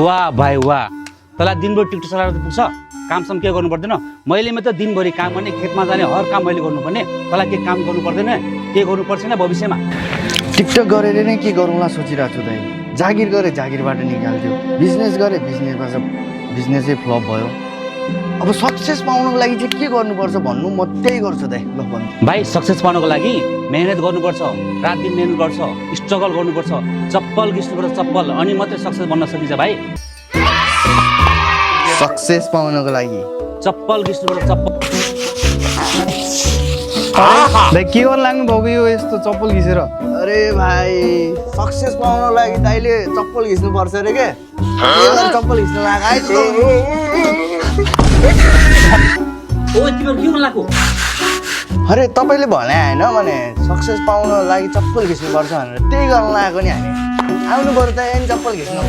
वाह भाइ वाह, तँलाई दिनभरि टिकटक चलाएर त पुग्छ, कामसम्म के गर्नु पर्दैन। मैले मात्रै दिनभरि काम गर्ने, खेतमा जाने, हर काम मैले गर्नुपर्ने, तँलाई के काम गर्नु पर्दैन, के गर्नु पर्छ न भविष्यमा। टिकटक गरेर नै के गरौँला सोचिरहेको छु दाइ। जागिर गरे जागिरबाट निकाल्थ्यो, बिजनेस गरे बिजनेसबाट बिजनेसै फ्लप भयो। अब सक्सेस पाउनको लागि चाहिँ के गर्नुपर्छ भन्नु म त्यही गर्छु दाइ। ल भन्नु भाइ, सक्सेस पाउनको लागि मेहनत गर्नुपर्छ, रात दिन मेहनत गर्छ, स्ट्रगल गर्नुपर्छ, चप्पल घिच्नुपर्छ चप्पल, अनि मात्रै सक्सेस बन्न सकिन्छ भाइ। सक्सेस पाउनको लागि चप्पल घिच्नुपर्छ चप्पल। दाइ के गर्न लाग्नु भएको यो यस्तो चप्पल घिसेर? अरे भाइ, सक्सेस पाउनको लागि दाइले चप्पल घिच्नु पर्छ अरे के? चप्पल घिच्नु लाग्यो ओ तिम्रो के गर्न लाग्यो? अरे तपाईँले भने होइन भने सक्सेस पाउनको लागि चप्पल घिच्नु पर्छ भनेर त्यही गर्न लागेको नि हामी। आउनु पर्यो त चप्पल घिच्नु।